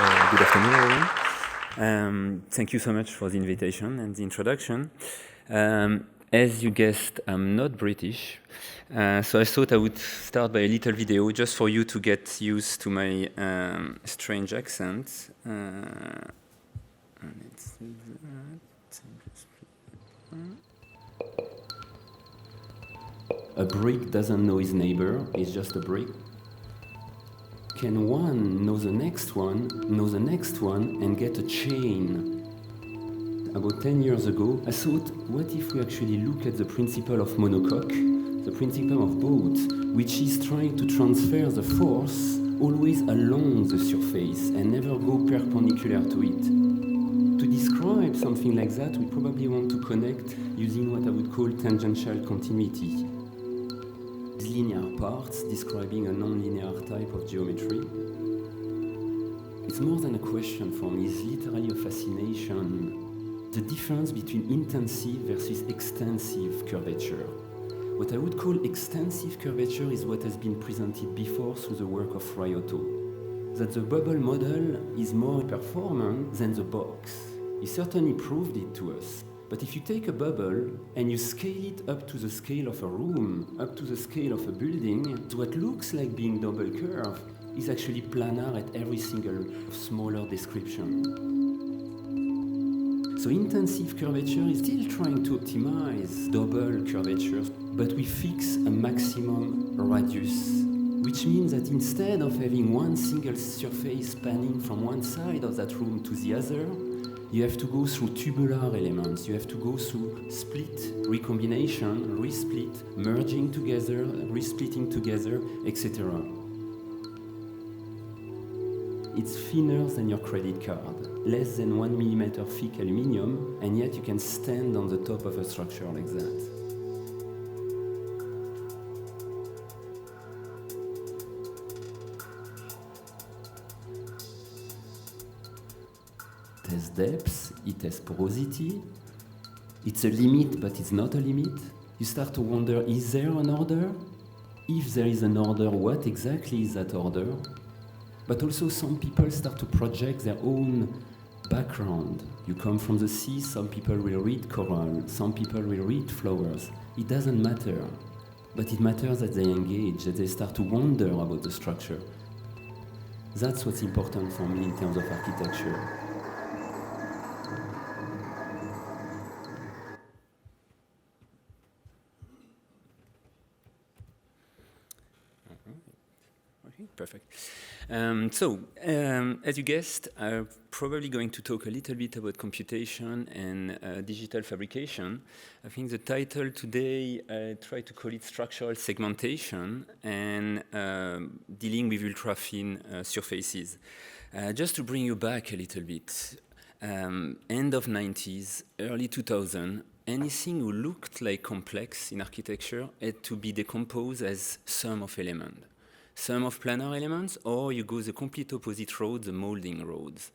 Good afternoon, everyone. Thank you so much for the invitation and the introduction. As you guessed, I'm not British, so I thought I would start by a little video just for you to get used to my strange accent. A brick doesn't know his neighbor, it's just a brick. Can one know the next one, and get a chain? About 10 years ago, I thought, what if we actually look at the principle of monocoque, the principle of boat, which is trying to transfer the force always along the surface and never go perpendicular to it. To describe something like that, we probably want to connect using what I would call tangential continuity. Linear parts describing a non-linear type of geometry. It's more than a question for me, it's literally a fascination. The difference between intensive versus extensive curvature. What I would call extensive curvature is what has been presented before through the work of Ryotto. That the bubble model is more performant than the box. He certainly proved it to us. But if you take a bubble and you scale it up to the scale of a room, up to the scale of a building, what looks like being double curved is actually planar at every single smaller description. So intensive curvature is still trying to optimize double curvatures, but we fix a maximum radius, which means that instead of having one single surface spanning from one side of that room to the other, you have to go through tubular elements, you have to go through split, recombination, resplit, merging together, resplitting together, etc. It's thinner than your credit card, less than 1 millimeter thick aluminium, and yet you can stand on the top of a structure like that. It has depth, it has porosity. It's a limit, but it's not a limit. You start to wonder, is there an order? If there is an order, what exactly is that order? But also some people start to project their own background. You come from the sea, some people will read coral, some people will read flowers. It doesn't matter. But it matters that they engage, that they start to wonder about the structure. That's what's important for me in terms of architecture. Okay, perfect. As you guessed, I'm probably going to talk a little bit about computation and digital fabrication. I think the title today, I try to call it structural segmentation and dealing with ultra-thin surfaces. Just to bring you back a little bit, end of 90s, early 2000, anything who looked like complex in architecture had to be decomposed as sum of elements. Sum of planar elements, or you go the complete opposite road, the molding roads.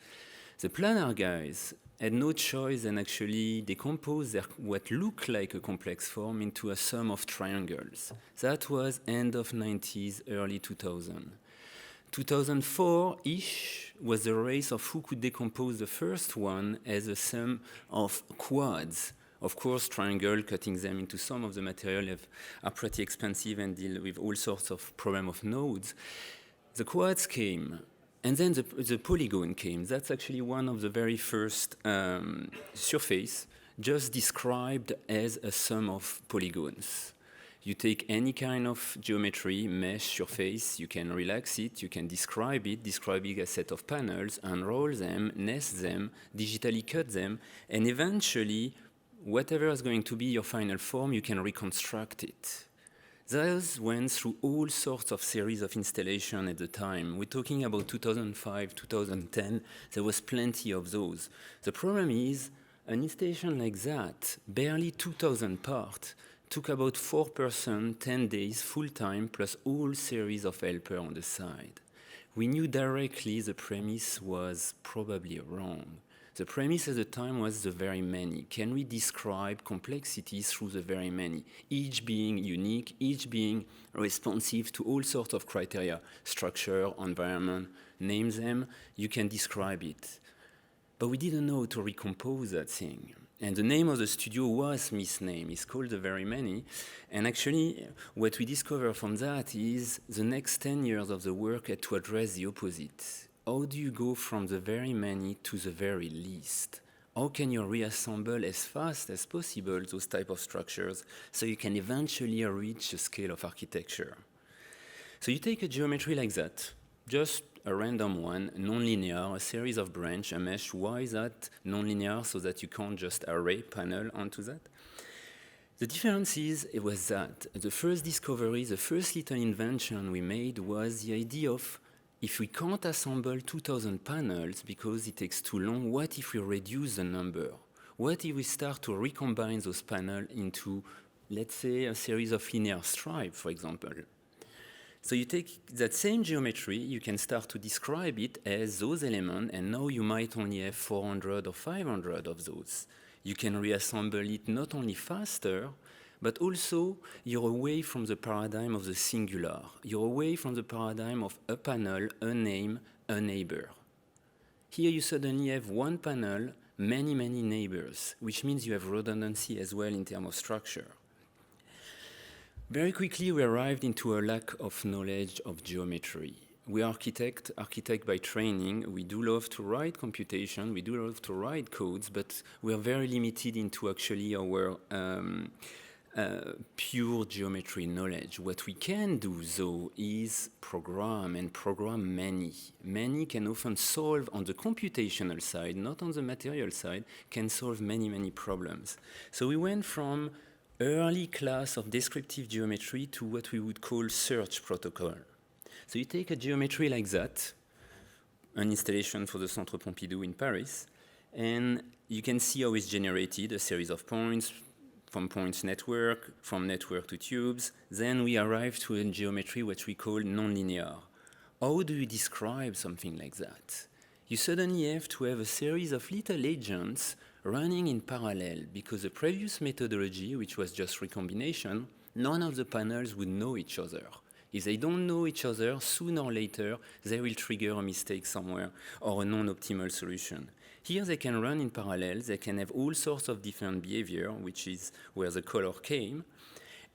The planar guys had no choice than actually decompose what looked like a complex form into a sum of triangles. That was end of 90s, early 2000. 2004-ish was the race of who could decompose the first one as a sum of quads. Of course, triangle, cutting them into some of the material are pretty expensive and deal with all sorts of problem of nodes. The quads came, and then the polygon came. That's actually one of the very first surface just described as a sum of polygons. You take any kind of geometry, mesh surface, you can relax it, you can describe it as a set of panels, unroll them, nest them, digitally cut them, and eventually whatever is going to be your final form, you can reconstruct it. Those went through all sorts of series of installation at the time. We're talking about 2005, 2010. There was plenty of those. The problem is, an installation like that, barely 2,000 parts, took about 4%, 10 days, full-time, plus all series of helper on the side. We knew directly the premise was probably wrong. The premise at the time was the very many. Can we describe complexity through the very many, each being unique, each being responsive to all sorts of criteria, structure, environment, name them, you can describe it. But we didn't know how to recompose that thing. And the name of the studio was misnamed. It's called Theverymany. And actually, what we discover from that is the next 10 years of the work had to address the opposite. How do you go from the very many to the very least? How can you reassemble as fast as possible those type of structures so you can eventually reach the scale of architecture? So you take a geometry like that, just a random one, non-linear, a series of branch, a mesh. Why is that non-linear? So that you can't just array panel onto that? The difference is, it was that the first discovery, the first little invention we made was the idea of, if we can't assemble 2,000 panels because it takes too long, what if we reduce the number? What if we start to recombine those panels into, let's say, a series of linear stripes, for example? So you take that same geometry, you can start to describe it as those elements, and now you might only have 400 or 500 of those. You can reassemble it not only faster, but also you're away from the paradigm of the singular. You're away from the paradigm of a panel, a name, a neighbor. Here you suddenly have one panel, many, many neighbors, which means you have redundancy as well in terms of structure. Very quickly we arrived into a lack of knowledge of geometry. We are architect by training. We do love to write computation, we do love to write codes, but we are very limited into actually our pure geometry knowledge. What we can do, though, is program, and program many. Many can often solve on the computational side, not on the material side, can solve many, many problems. So we went from early class of descriptive geometry to what we would call search protocol. So you take a geometry like that, an installation for the Centre Pompidou in Paris, and you can see how it's generated, a series of points, from points network, from network to tubes. Then we arrive to a geometry which we call nonlinear. How do you describe something like that? You suddenly have to have a series of little agents running in parallel, because the previous methodology, which was just recombination, none of the panels would know each other. If they don't know each other, sooner or later, they will trigger a mistake somewhere or a non-optimal solution. Here they can run in parallel, they can have all sorts of different behavior, which is where the color came.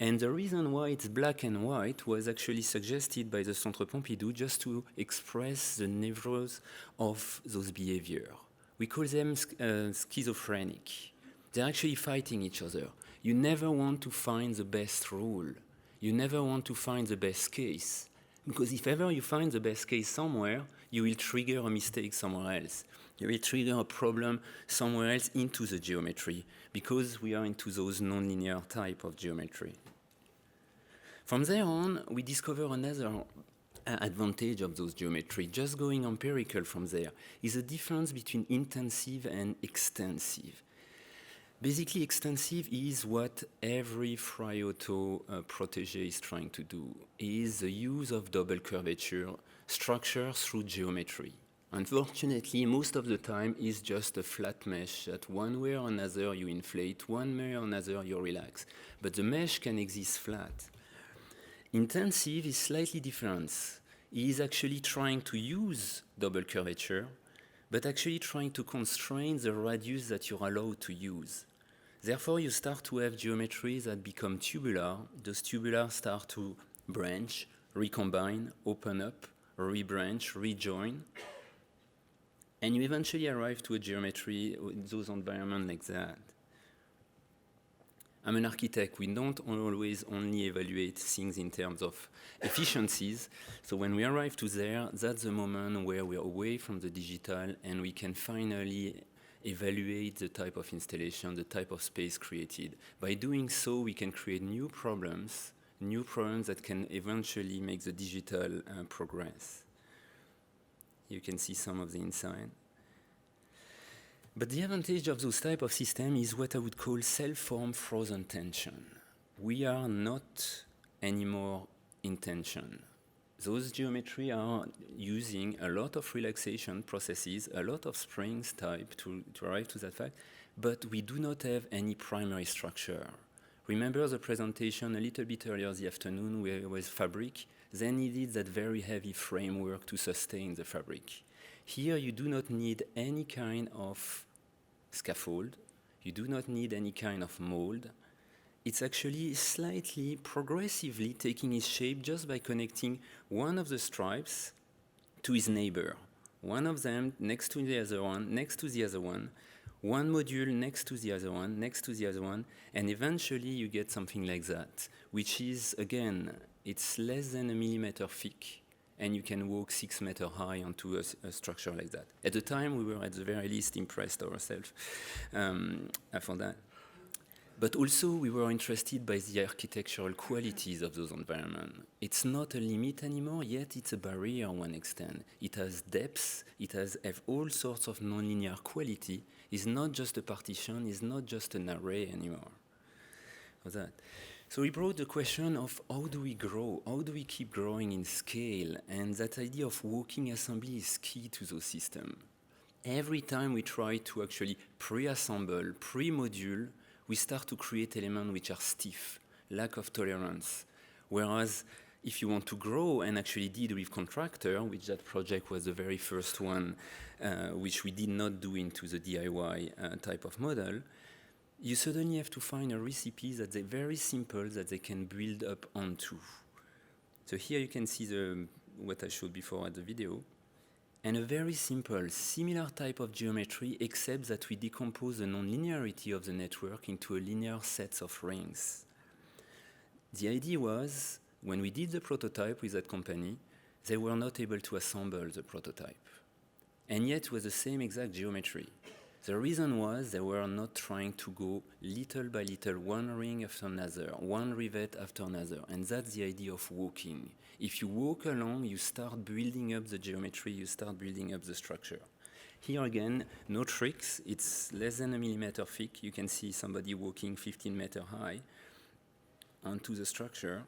And the reason why it's black and white was actually suggested by the Centre Pompidou just to express the nevros of those behavior. We call them schizophrenic. They're actually fighting each other. You never want to find the best rule. You never want to find the best case. Because if ever you find the best case somewhere, you will trigger a mistake somewhere else. You will trigger a problem somewhere else into the geometry, because we are into those nonlinear type of geometry. From there on, we discover another advantage of those geometry, just going empirical from there, is a difference between intensive and extensive. Basically, extensive is what every Fraiotto protégé is trying to do, is the use of double curvature structure through geometry. Unfortunately, most of the time is just a flat mesh that one way or another you inflate, one way or another you relax. But the mesh can exist flat. Intensive is slightly different. He is actually trying to use double curvature, but actually trying to constrain the radius that you're allowed to use. Therefore, you start to have geometries that become tubular. Those tubular start to branch, recombine, open up, rebranch, rejoin. And you eventually arrive to a geometry in those environments like that. I'm an architect. We don't always only evaluate things in terms of efficiencies. So when we arrive to there, that's the moment where we're away from the digital and we can finally evaluate the type of installation, the type of space created. By doing so, we can create new problems that can eventually make the digital progress. You can see some of the inside. But the advantage of those type of systems is what I would call self-formed frozen tension. We are not anymore in tension. those geometry are using a lot of relaxation processes, a lot of springs type to arrive to that fact, but we do not have any primary structure. Remember the presentation a little bit earlier this afternoon where it was fabric? They needed that very heavy framework to sustain the fabric. Here you do not need any kind of scaffold, you do not need any kind of mold. It's actually slightly, progressively taking its shape just by connecting one of the stripes to its neighbor. One of them next to the other one, next to the other one module next to the other one, next to the other one, and eventually you get something like that, which is, again, it's less than a millimeter thick, and you can walk 6 meters high onto a structure like that. At the time, we were at the very least impressed ourselves for that. But also, we were interested by the architectural qualities of those environments. It's not a limit anymore, yet it's a barrier to one extent. It has depth, it has all sorts of nonlinear quality. It's not just a partition, it's not just an array anymore. So we brought the question of how do we grow? How do we keep growing in scale? And that idea of walking assembly is key to those systems. Every time we try to actually pre-assemble, pre-module, we start to create elements which are stiff, lack of tolerance. Whereas if you want to grow and actually did with contractor, which that project was the very first one, which we did not do into the DIY type of model, you suddenly have to find a recipe that's very simple that they can build up onto. So here you can see what I showed before at the video. And a very simple, similar type of geometry, except that we decompose the nonlinearity of the network into a linear set of rings. The idea was, when we did the prototype with that company, they were not able to assemble the prototype. And yet it was the same exact geometry. The reason was they were not trying to go little by little, one ring after another, one rivet after another. And that's the idea of walking. If you walk along, you start building up the geometry, you start building up the structure. Here again, no tricks. It's less than a millimeter thick. You can see somebody walking 15 meters high onto the structure.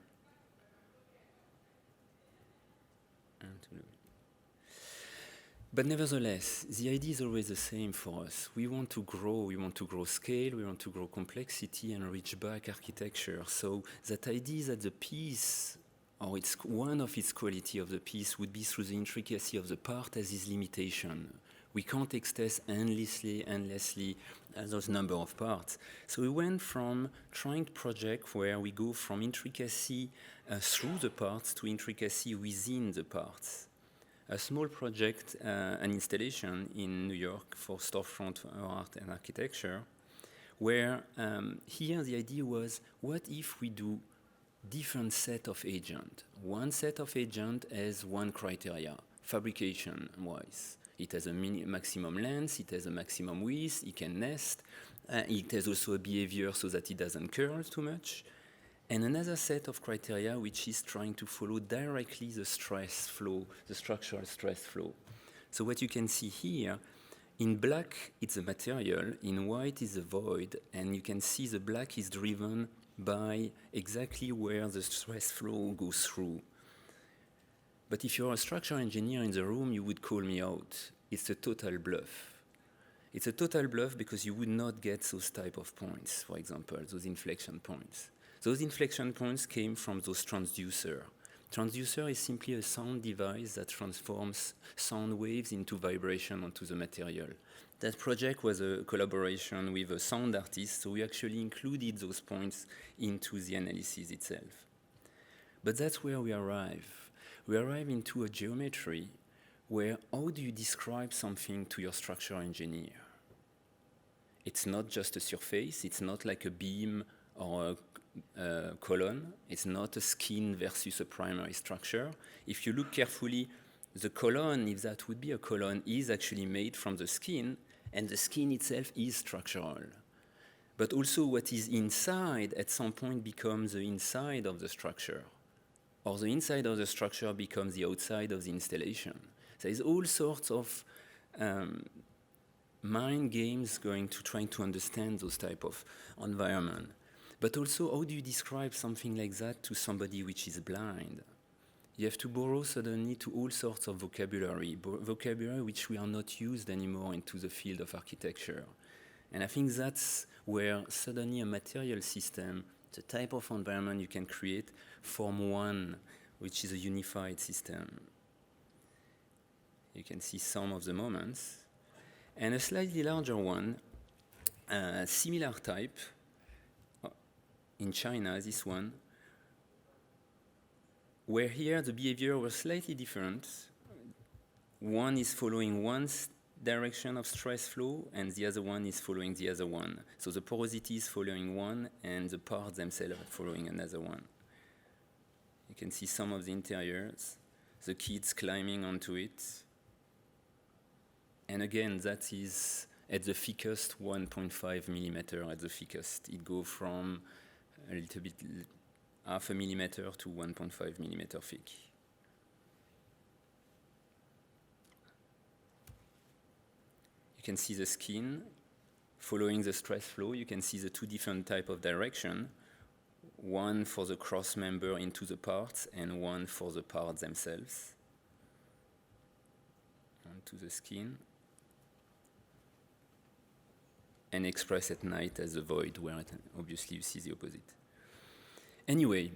But nevertheless, the idea is always the same for us. We want to grow scale, we want to grow complexity and reach back architecture. So that idea that the piece, or it's one of its quality of the piece, would be through the intricacy of the part as its limitation. We can't extend endlessly those number of parts. So we went from trying project where we go from intricacy through the parts to intricacy within the parts. A small project, an installation in New York for storefront art and architecture, where here the idea was, what if we do different set of agent? One set of agent has one criteria, fabrication-wise. It has a maximum length, it has a maximum width, it can nest, it has also a behavior so that it doesn't curl too much. And another set of criteria which is trying to follow directly the stress flow, the structural stress flow. So what you can see here, in black it's the material, in white is the void, and you can see the black is driven by exactly where the stress flow goes through. But if you're a structural engineer in the room, you would call me out. It's a total bluff. It's a total bluff because you would not get those type of points, for example, those inflection points. Those inflection points came from those transducer. Transducer is simply a sound device that transforms sound waves into vibration onto the material. That project was a collaboration with a sound artist, so we actually included those points into the analysis itself. But that's where we arrive. We arrive into a geometry where how do you describe something to your structural engineer? It's not just a surface, it's not like a beam or a column, it's not a skin versus a primary structure. If you look carefully, the column, if that would be a column, is actually made from the skin, and the skin itself is structural. But also what is inside at some point becomes the inside of the structure, or the inside of the structure becomes the outside of the installation. There is all sorts of mind games going to trying to understand those type of environment. But also, how do you describe something like that to somebody which is blind? you have to borrow suddenly to all sorts of vocabulary, vocabulary which we are not used anymore into the field of architecture. And I think that's where suddenly a material system, the type of environment you can create, form one, which is a unified system. You can see some of the moments. And a slightly larger one, similar type, in China, this one, where here the behavior was slightly different. One is following one direction of stress flow, and the other one is following the other one. So the porosity is following one, and the parts themselves are following another one. You can see some of the interiors, the kids climbing onto it. And again, that is at the thickest 1.5 millimeter at the thickest. It goes from a little bit, 0.5 millimeter to 1.5 millimeter thick. You can see the skin following the stress flow. You can see the two different types of direction, one for the cross member into the parts and one for the parts themselves onto the skin. And expressed at night as a void, where obviously you see the opposite. Anyway,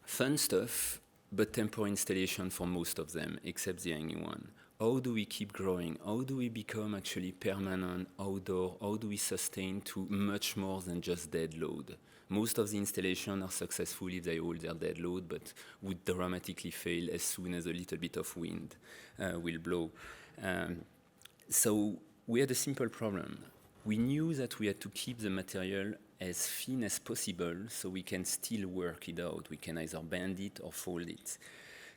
fun stuff, but temporary installation for most of them, except the hanging one. How do we keep growing? How do we become actually permanent, outdoor? How do we sustain to much more than just dead load? Most of the installations are successful if they hold their dead load, but would dramatically fail as soon as a little bit of wind will blow. So we had a simple problem. We knew that we had to keep the material as thin as possible so we can still work it out. We can either bend it or fold it.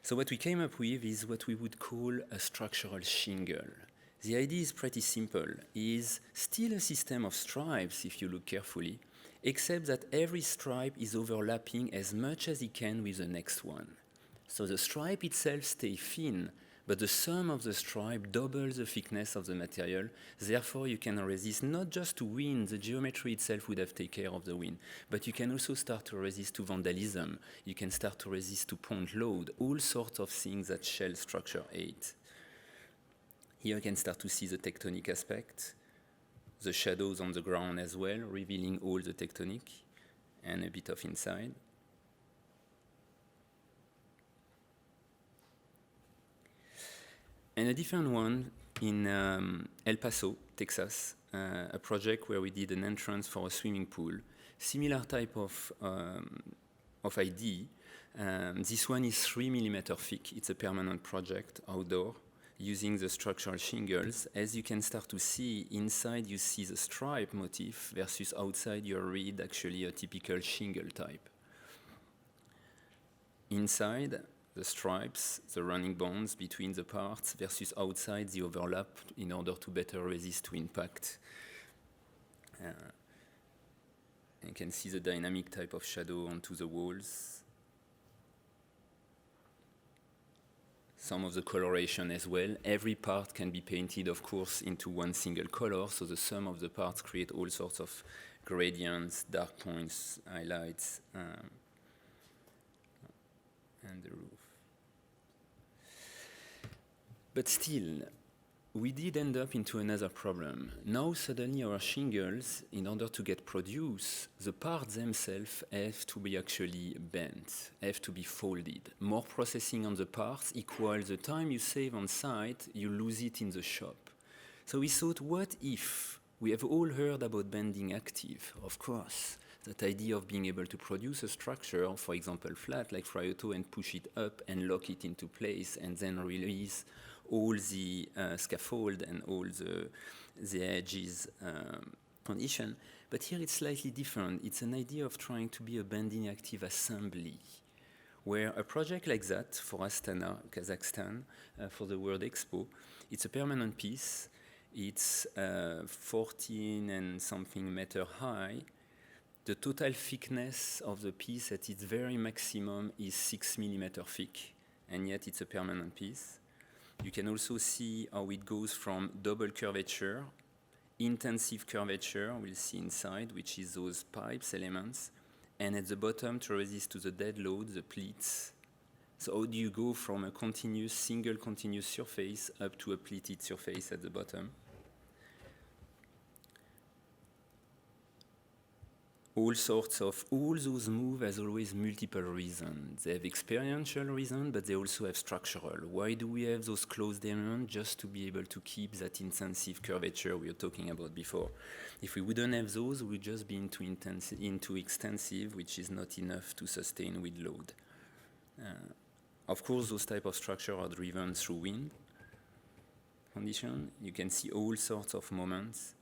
So what we came up with is what we would call a structural shingle. The idea is pretty simple. It's still a system of stripes, if you look carefully, except that every stripe is overlapping as much as it can with the next one. So the stripe itself stays thin, but the sum of the stripe doubles the thickness of the material. Therefore, you can resist not just to wind, the geometry itself would have taken care of the wind, but you can also start to resist to vandalism. You can start to resist to point load, all sorts of things that shell structure hate. Here you can start to see the tectonic aspect, the shadows on the ground as well, revealing all the tectonic, and a bit of inside. And a different one in El Paso, Texas, a project where we did an entrance for a swimming pool. Similar type of idea. This one is 3 millimeter thick. It's a permanent project outdoor using the structural shingles. As you can start to see, inside you see the stripe motif versus outside you read actually a typical shingle type. Inside, the stripes, the running bonds between the parts versus outside the overlap in order to better resist to impact. You can see the dynamic type of shadow onto the walls. Some of the coloration as well. Every part can be painted, of course, into one single color, so the sum of the parts create all sorts of gradients, dark points, highlights, and the roof. But still, we did end up into another problem. Now suddenly our shingles, in order to get produced, the parts themselves have to be actually bent, have to be folded. More processing on the parts equals the time you save on site, you lose it in the shop. So we thought, what if? We have all heard about BendingActive, of course. That idea of being able to produce a structure, for example, flat like Frioto, and push it up and lock it into place and then release all the scaffold and all the edges condition. But here it's slightly different. It's an idea of trying to be a BendingActive assembly, where a project like that for Astana, Kazakhstan, for the World Expo, it's a permanent piece. It's 14 and something meter high. The total thickness of the piece at its very maximum is 6 millimeter thick, and yet it's a permanent piece. You can also see how it goes from double curvature, intensive curvature, we'll see inside, which is those pipes elements, and at the bottom, to resist to the dead load, the pleats, So how do you go from a continuous, single continuous surface up to a pleated surface at the bottom? All those moves has always multiple reasons. They have experiential reasons, but they also have structural. Why do we have those closed elements? Just to be able to keep that intensive curvature we were talking about before. If we wouldn't have those, we'd just be into extensive, which is not enough to sustain with load. Of course, those type of structure are driven through wind condition. You can see all sorts of moments.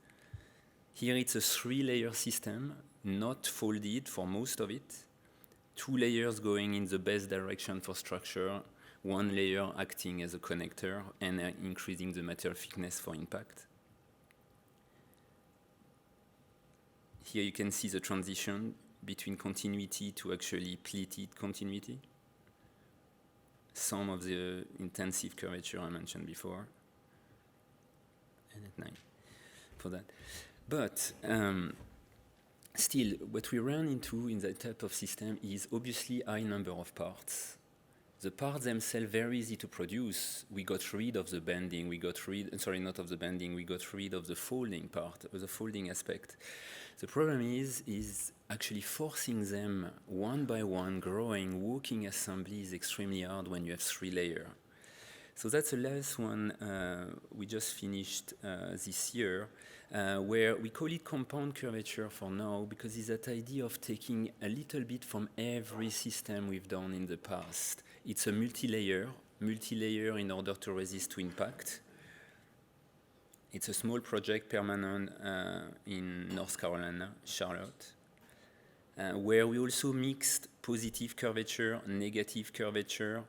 Here it's a 3-layer system, not folded for most of it. 2 layers going in the best direction for structure, 1 layer acting as a connector and increasing the material thickness for impact. Here you can see the transition between continuity to actually pleated continuity. Some of the intensive curvature I mentioned before. And at night for that. But still, what we run into in that type of system is obviously high number of parts. The parts themselves very easy to produce. We got rid of the bending. We got rid of the folding part, the folding aspect. The problem is actually forcing them one by one, growing, walking assembly is extremely hard when you have 3 layers. So that's the last one we just finished this year, where we call it compound curvature for now, because it's that idea of taking a little bit from every system we've done in the past. It's a multi-layer in order to resist to impact. It's a small project permanent in North Carolina, Charlotte, where we also mixed positive curvature, negative curvature.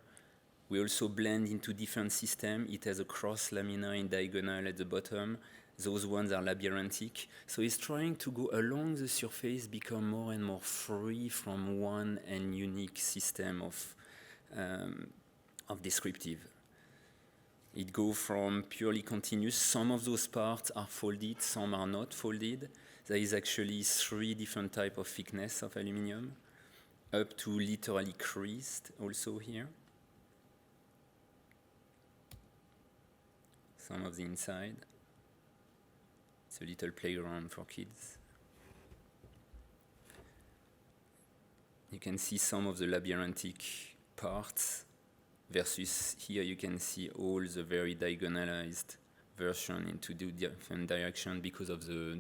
We also blend into different systems. It has a cross lamina in diagonal at the bottom. Those ones are labyrinthic. So it's trying to go along the surface, become more and more free from one and unique system of descriptive. It goes from purely continuous. Some of those parts are folded, some are not folded. There is actually 3 different types of thickness of aluminum, up to literally creased also here. Some of the inside. It's a little playground for kids. You can see some of the labyrinthic parts versus here you can see all the very diagonalized version into different direction because of the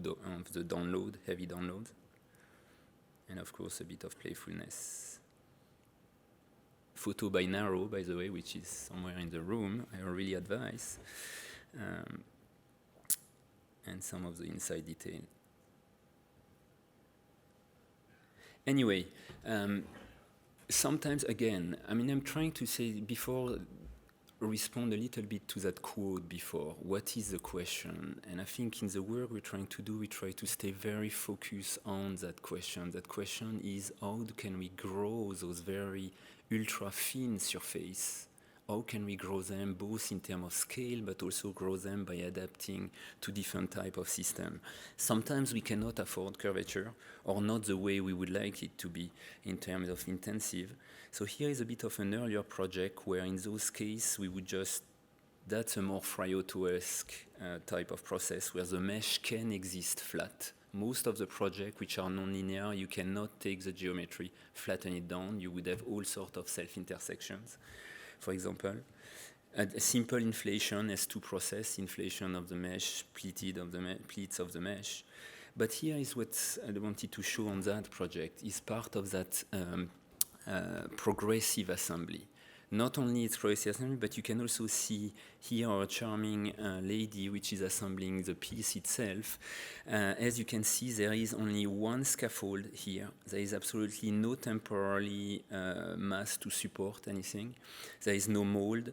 download, heavy download. And of course a bit of playfulness. Photo by Narrow, by the way, which is somewhere in the room, I really advise. And some of the inside detail. Anyway, sometimes again, I'm trying to say before, respond a little bit to that quote before. What is the question? And I think in the work we're trying to do, we try to stay very focused on that question. That question is, how can we grow those very ultra thin surface? How can we grow them both in terms of scale, but also grow them by adapting to different type of system? Sometimes we cannot afford curvature, or not the way we would like it to be in terms of intensive. So here is a bit of an earlier project where in those cases we would just, that's a more Frioto-esque type of process where the mesh can exist flat. Most of the projects which are non-linear, you cannot take the geometry, flatten it down, you would have all sorts of self-intersections. For example, a simple inflation has 2 processes, inflation of the mesh, pleats of the mesh. But here is what I wanted to show on that project, is part of that progressive assembly. Not only it's progressive assembly, but you can also see here a charming lady which is assembling the piece itself. As you can see, there is only 1 scaffold here. There is absolutely no temporary mass to support anything. There is no mold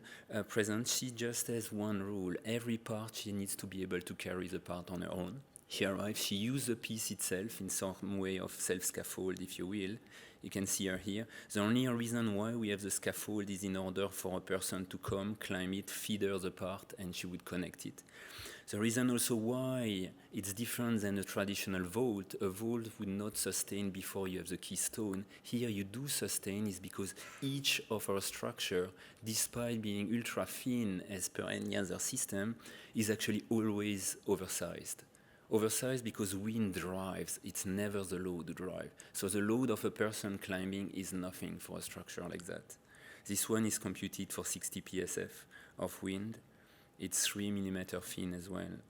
present. She just has one rule. Every part, she needs to be able to carry the part on her own. She arrives, she used the piece itself in some way of self-scaffold, if you will. You can see her here. The only reason why we have the scaffold is in order for a person to come, climb it, feed her the part, and she would connect it. The reason also why it's different than a traditional vault, a vault would not sustain before you have the keystone. Here you do sustain is because each of our structure, despite being ultra thin as per any other system, is actually always oversized. Oversized because wind drives, it's never the load drive. So the load of a person climbing is nothing for a structure like that. This one is computed for 60 psf of wind. It's 3 millimeter thin as well.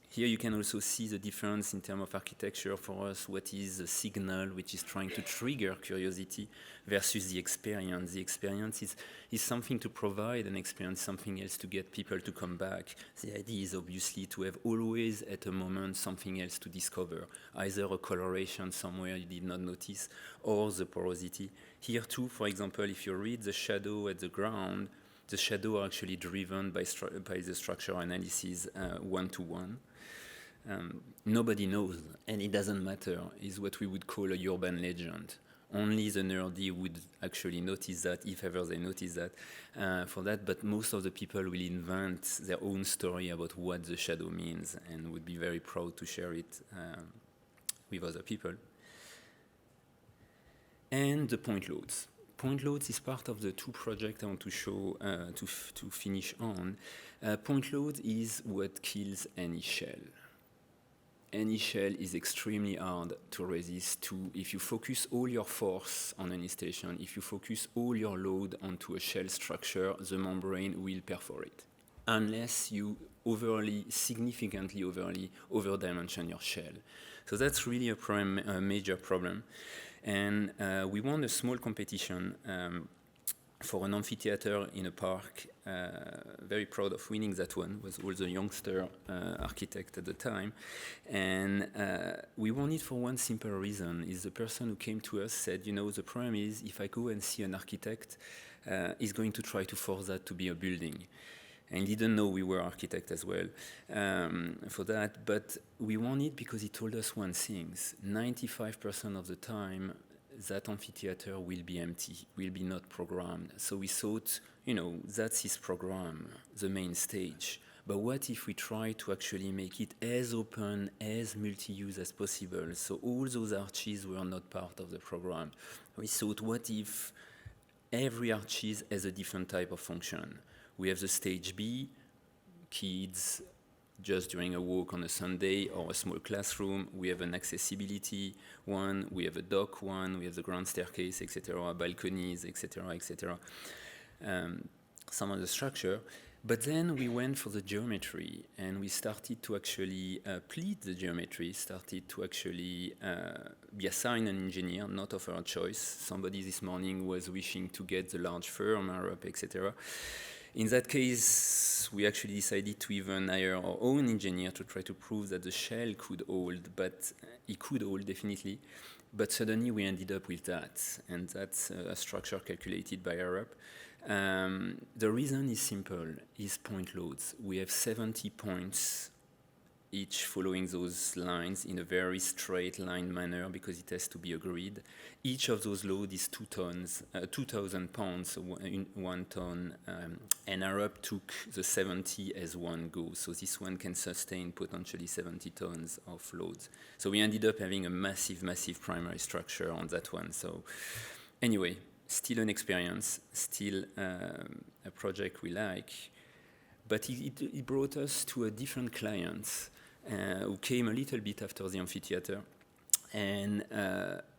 Here you can also see the difference in terms of architecture for us, what is the signal which is trying to trigger curiosity versus the experience. The experience is something to provide an experience, something else to get people to come back. The idea is obviously to have always at a moment something else to discover, either a coloration somewhere you did not notice or the porosity. Here too, for example, if you read the shadow at the ground, the shadow are actually driven by the structural analysis one-to-one. Nobody knows, and it doesn't matter, is what we would call a urban legend. Only the nerdy would actually notice that, if ever they notice that, for that, but most of the people will invent their own story about what the shadow means and would be very proud to share it with other people. And the point loads. Point loads is part of the two projects I want to show to finish on. Point load is what kills any shell. Any shell is extremely hard to resist to. If you focus all your force on an installation, if you focus all your load onto a shell structure, the membrane will perforate, unless you significantly overdimension your shell. So that's really a major problem. And we won a small competition for an amphitheater in a park. Very proud of winning that one. Was also a youngster architect at the time. And we won it for one simple reason, is the person who came to us said, you know, the problem is if I go and see an architect, he's going to try to force that to be a building. And he didn't know we were architects as well for that. But we won it because he told us one thing. 95% of the time, that amphitheater will be empty, will be not programmed. So we thought, you know, that's his program, the main stage. But what if we try to actually make it as open, as multi-use as possible? So all those arches were not part of the program. We thought, what if every arches has a different type of function? We have the stage B, kids just during a walk on a Sunday or a small classroom. We have an accessibility one, we have a dock one, we have the grand staircase, etc., balconies, etc., etc. Some of the structure. But then we went for the geometry, and we started to actually plead the geometry, started to actually be assigned an engineer, not of our choice. Somebody this morning was wishing to get the large firm, Arab, etc. In that case, we actually decided to even hire our own engineer to try to prove that the shell could hold, but it could hold definitely. But suddenly we ended up with that, and that's a structure calculated by Arab. The reason is simple, is point loads. We have 70 points, each following those lines in a very straight line manner because it has to be a grid. Each of those loads is 2,000 pounds, so 1 ton, and Arab took the 70 as one go. So this one can sustain potentially 70 tons of loads. So we ended up having a massive, massive primary structure on that one. So anyway, still an experience, still a project we like, but it brought us to a different client who came a little bit after the amphitheater. And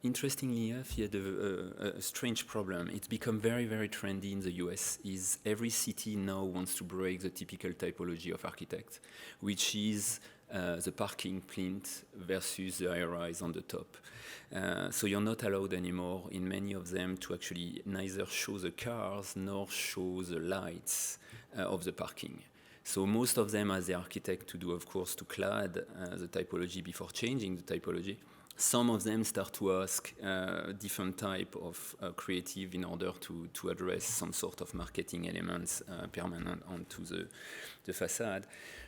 interestingly enough, he had a strange problem. It's become very, very trendy in the US, is every city now wants to break the typical typology of architect, which is the parking plinth versus the high-rise on the top. So you're not allowed anymore in many of them to actually neither show the cars nor show the lights of the parking. So most of them ask the architect to do, of course, to clad the typology before changing the typology. some of them start to ask different type of creative in order to address some sort of marketing elements permanent onto the facade.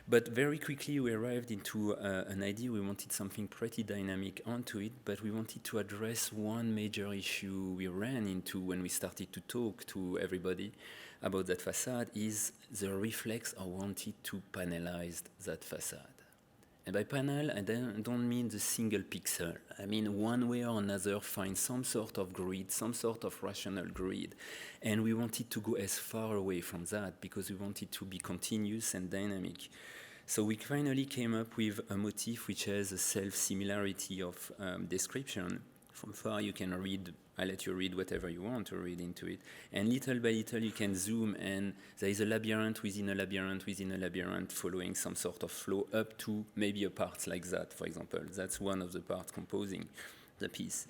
But very quickly we arrived into an idea. We wanted something pretty dynamic onto it, but we wanted to address one major issue we ran into when we started to talk to everybody about that facade is the reflex or wanted to panelize that facade. And by panel, I don't mean the single pixel. I mean one way or another find some sort of grid, some sort of rational grid. And we wanted to go as far away from that because we wanted to be continuous and dynamic. So we finally came up with a motif which has a self-similarity of description. From far you can read, I let you read whatever you want to read into it. And little by little you can zoom and there is a labyrinth within a labyrinth within a labyrinth following some sort of flow up to maybe a part like that, for example. That's one of the parts composing the piece.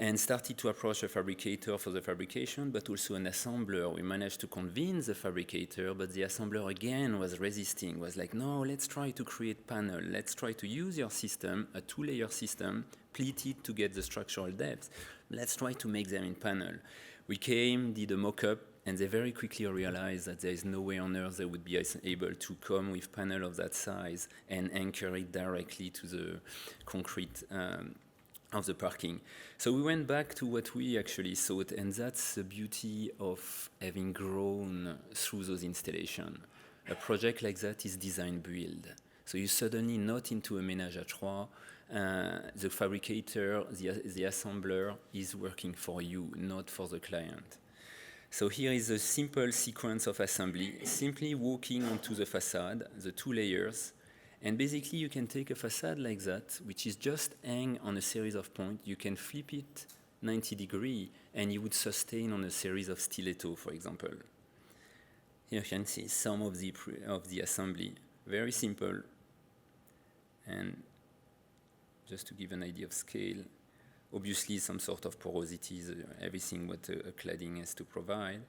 And started to approach a fabricator for the fabrication, but also an assembler. We managed to convince the fabricator, but the assembler again was resisting, was like, no, let's try to create panel. Let's try to use your system, a two-layer system, pleated to get the structural depth. Let's try to make them in panel. We came, did a mock-up, and they very quickly realized that there is no way on earth they would be able to come with panel of that size and anchor it directly to the concrete of the parking. So we went back to what we actually thought, and that's the beauty of having grown through those installations. A project like that is design build. So you're suddenly not into a ménage à trois. The fabricator, the assembler is working for you, not for the client. So here is a simple sequence of assembly, simply walking onto the facade, the two layers. And basically, you can take a facade like that, which is just hang on a series of points. You can flip it 90 degrees, and you would sustain on a series of stiletto, for example. Here you can see some of the assembly. Very simple. And just to give an idea of scale, obviously some sort of porosity, everything what a cladding has to provide.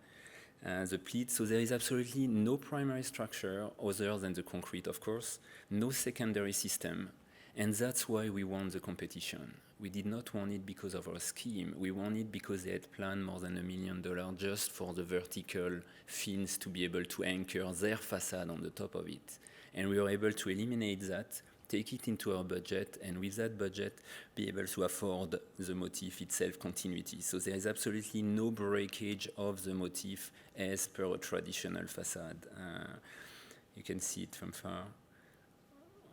The pleat, so there is absolutely no primary structure other than the concrete, of course, no secondary system, and that's why we won the competition. We did not want it because of our scheme, we won it because they had planned more than $1 million just for the vertical fins to be able to anchor their facade on the top of it. And we were able to eliminate that, take it into our budget, and with that budget, be able to afford the motif itself continuity. So there is absolutely no breakage of the motif as per a traditional facade. You can see it from far,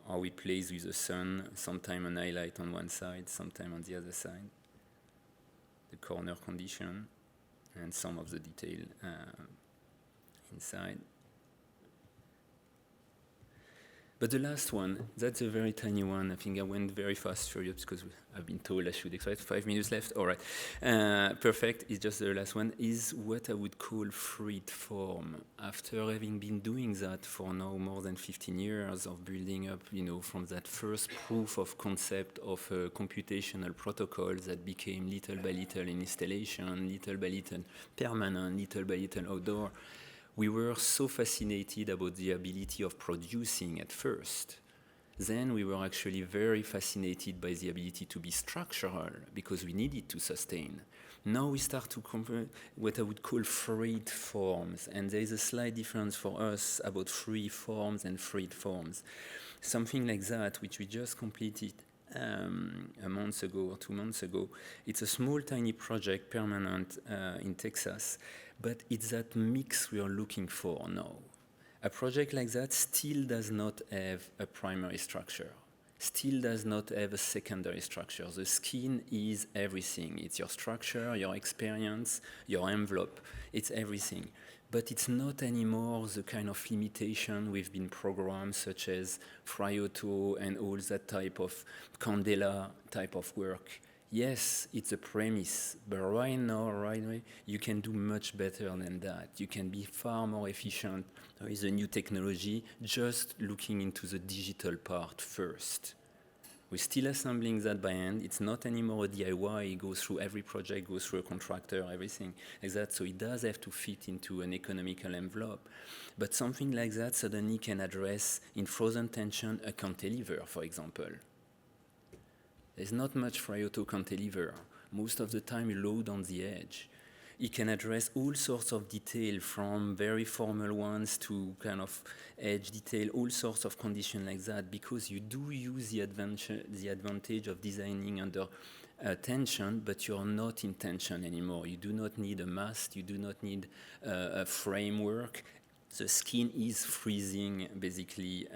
how it plays with the sun, sometime an highlight on one side, sometime on the other side. The corner condition, and some of the detail inside. But the last one, that's a very tiny one. I think I went very fast through it because I've been told I should expect 5 minutes left. All right. Perfect. It's just the last one, is what I would call freed form. After having been doing that for now more than 15 years of building up, from that first proof of concept of a computational protocol that became little by little in installation, little by little permanent, little by little outdoor, we were so fascinated about the ability of producing at first. Then we were actually very fascinated by the ability to be structural because we needed to sustain. Now we start to convert what I would call freed forms, and there is a slight difference for us about free forms and freed forms. Something like that, which we just completed a month ago or 2 months ago. It's a small, tiny project, permanent in Texas, but it's that mix we are looking for now. A project like that still does not have a primary structure, still does not have a secondary structure. The skin is everything. It's your structure, your experience, your envelope. It's everything. But it's not anymore the kind of limitation we've been programmed, such as Frioto and all that type of Candela type of work. Yes, it's a premise, but right now, you can do much better than that. You can be far more efficient. There is a new technology, just looking into the digital part first. We're still assembling that by hand. It's not anymore a DIY. It goes through every project, goes through a contractor, everything like that. So it does have to fit into an economical envelope. But something like that suddenly can address, in frozen tension, a cantilever, for example. There's not much for IOTO cantilever. Most of the time you load on the edge. It can address all sorts of detail, from very formal ones to kind of edge detail, all sorts of conditions like that, because you do use the advantage of designing under tension, but you're not in tension anymore. You do not need a mast, you do not need a framework. The skin is freezing, basically,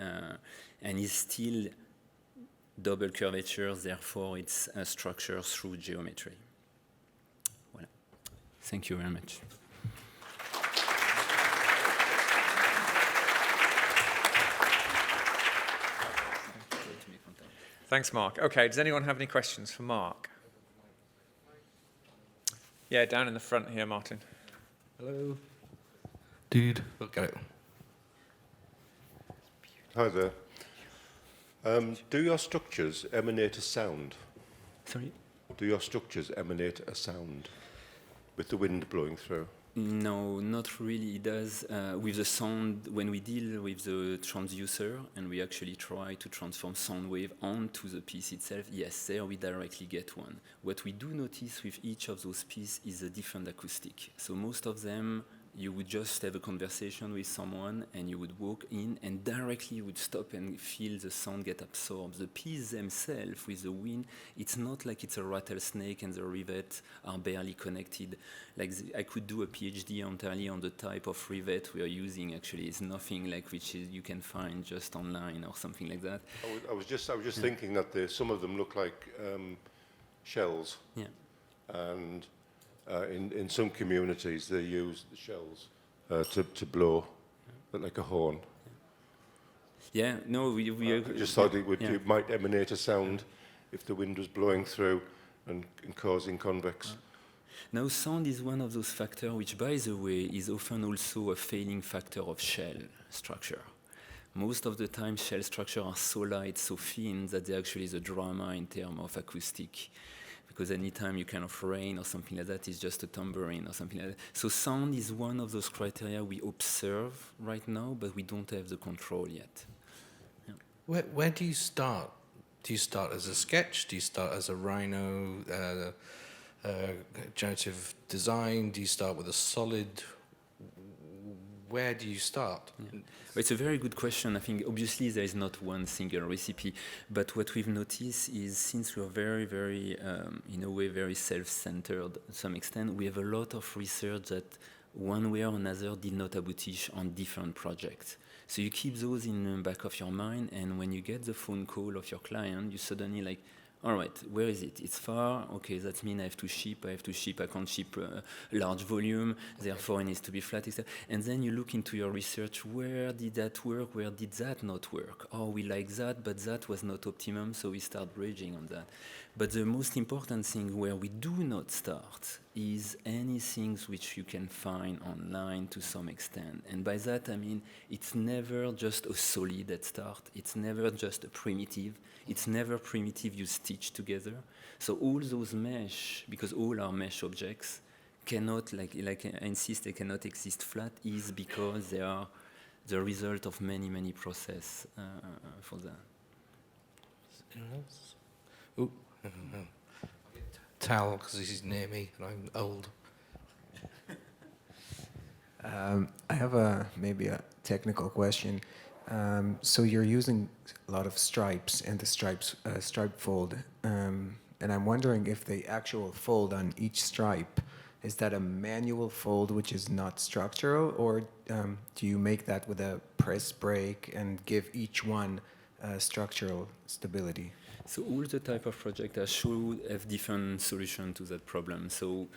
and is still double curvature, therefore it's a structure through geometry. Voilà. Thank you very much. Thanks, Marc. Okay, does anyone have any questions for Marc? Yeah, down in the front here, Martin. Hello. Dude. Okay. Hi there. Do your structures emanate a sound? Sorry? Do your structures emanate a sound with the wind blowing through? No, not really. It does with the sound. When we deal with the transducer and we actually try to transform sound wave onto the piece itself, yes, there we directly get one. What we do notice with each of those pieces is a different acoustic. So most of them, you would just have a conversation with someone and you would walk in and directly you would stop and feel the sound get absorbed. The pieces themselves with the wind, it's not like it's a rattlesnake and the rivets are barely connected. Like I could do a PhD entirely on the type of rivet we are using. Actually, it's nothing like which is you can find just online or something like that. I was just thinking that some of them look like shells. Yeah. And in some communities, they use the shells to blow like a horn. Yeah, no, we I just thought it might emanate a sound if the wind was blowing through and causing convex. Now, sound is one of those factors which, by the way, is often also a failing factor of shell structure. Most of the time, shell structures are so light, so thin, that they actually is a drama in terms of acoustic. Because anytime you kind of rain or something like that, it's just a tambourine or something like that. So sound is one of those criteria we observe right now, but we don't have the control yet. Yeah. Where do you start? Do you start as a sketch? Do you start as a Rhino generative design? Do you start with a solid? Where do you start? Yeah. It's a very good question. I think obviously there is not one single recipe, but what we've noticed is since we're very, very, in a way, very self-centered to some extent, we have a lot of research that one way or another did not aboutir on different projects. So you keep those in the back of your mind, and when you get the phone call of your client, you suddenly like, all right, where is it? It's far. Okay, that means I have to ship. I can't ship a large volume. Therefore, it needs to be flat, etc. And then you look into your research. Where did that work? Where did that not work? Oh, we like that, but that was not optimum, so we start bridging on that. But the most important thing where we do not start is anything which you can find online to some extent. And by that, I mean it's never just a solid at start. It's never just a primitive. It's never primitive you stitch together. So all those mesh, because all are mesh objects, cannot, like I insist, they cannot exist flat, is because they are the result of many, many processes for that. Anyone else? Ooh. Tal, because he's near me and I'm old. I have maybe a technical question. So you're using a lot of stripes and the stripe fold, and I'm wondering if the actual fold on each stripe, is that a manual fold which is not structural, or do you make that with a press brake and give each one structural stability? So all the type of projects should have different solutions to that problem. So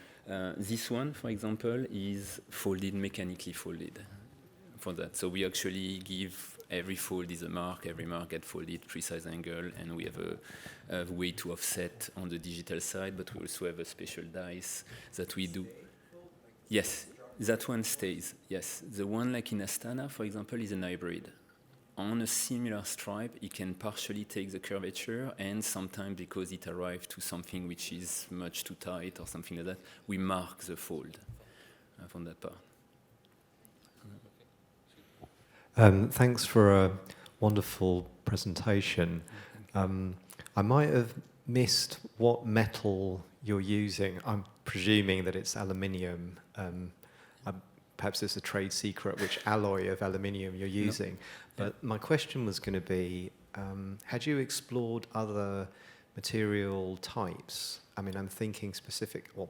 this one, for example, is folded, mechanically folded for that. So we actually give every fold is a mark, every mark gets folded, precise angle, and we have a way to offset on the digital side, but we also have a special dice that we do. Yes, that one stays, yes. The one like in Astana, for example, is an hybrid. On a similar stripe, it can partially take the curvature, and sometimes because it arrived to something which is much too tight or something like that, we mark the fold from that part. Thanks for a wonderful presentation. I might have missed what metal you're using. I'm presuming that it's aluminium. Perhaps it's a trade secret which alloy of aluminium you're using. But my question was going to be, had you explored other material types? I mean, I'm thinking specific, well,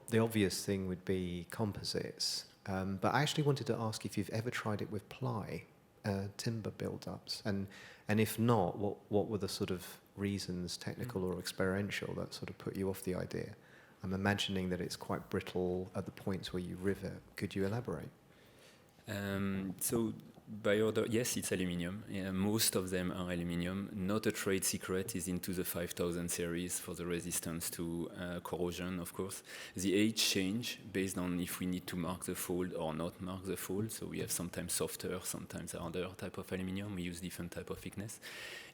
the obvious thing would be composites. But I actually wanted to ask if you've ever tried it with ply, timber build-ups. And if not, what were the sort of reasons, technical or experiential, that sort of put you off the idea? I'm imagining that it's quite brittle at the points where you rivet. Could you elaborate? So by order, yes, it's aluminium. Most of them are aluminium. Not a trade secret is into the 5000 series for the resistance to corrosion, of course. The age change based on if we need to mark the fold or not mark the fold. So we have sometimes softer, sometimes harder type of aluminium. We use different type of thickness.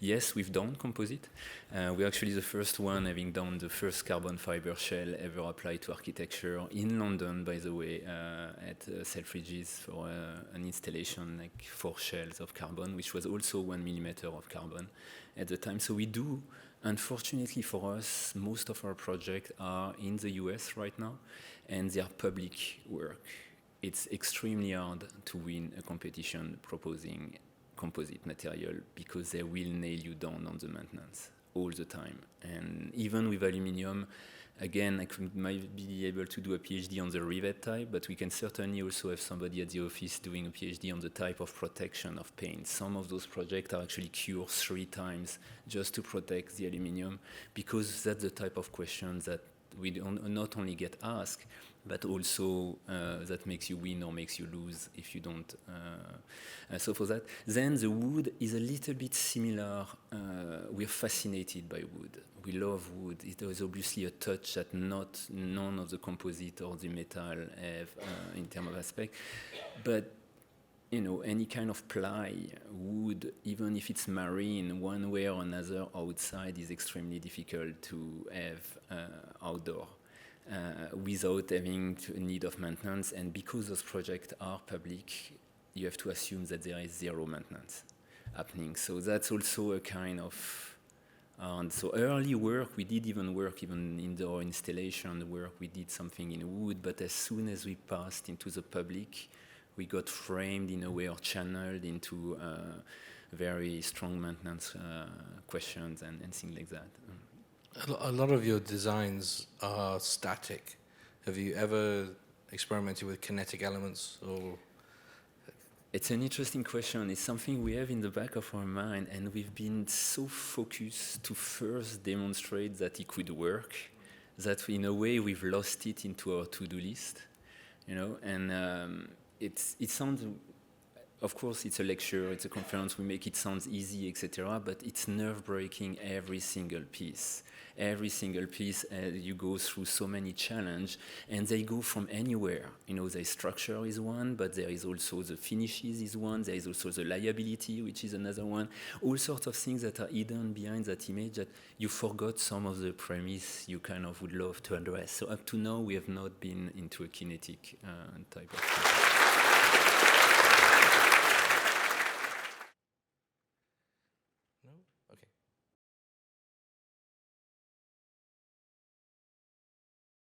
Yes, we've done composite. We're actually the first one having done the first carbon fiber shell ever applied to architecture in London, by the way, at Selfridges for an installation like 4 shells of carbon, which was also 1 millimeter of carbon at the time. So we do, unfortunately for us, most of our projects are in the US right now, and they are public work. It's extremely hard to win a competition proposing composite material because they will nail you down on the maintenance all the time. And even with aluminium, again, I might be able to do a PhD on the rivet type, but we can certainly also have somebody at the office doing a PhD on the type of protection of paint. Some of those projects are actually cured 3 times just to protect the aluminium, because that's the type of questions that we not only get asked, but also that makes you win or makes you lose if you don't. So for that, then the wood is a little bit similar. We're fascinated by wood. We love wood. It is obviously a touch that none of the composite or the metal have in terms of aspect. But you know, any kind of ply, wood, even if it's marine, one way or another outside is extremely difficult to have outdoor. Without having a need of maintenance, and because those projects are public, you have to assume that there is zero maintenance happening. So that's also a kind of, so early work, we did even indoor installation work, we did something in wood, but as soon as we passed into the public, we got framed in a way or channeled into very strong maintenance questions and things like that. A lot of your designs are static. Have you ever experimented with kinetic elements or? It's an interesting question. It's something we have in the back of our mind, and we've been so focused to first demonstrate that it could work, that in a way we've lost it into our to-do list, you know. And it sounds, of course, it's a lecture, it's a conference. We make it sound easy, etc. But it's nerve-breaking every single piece. Every single piece, you go through so many challenges, and they go from anywhere. You know, the structure is one, but there is also the finishes is one. There is also the liability, which is another one. All sorts of things that are hidden behind that image that you forgot some of the premise you kind of would love to address. So up to now, we have not been into a kinetic type of thing.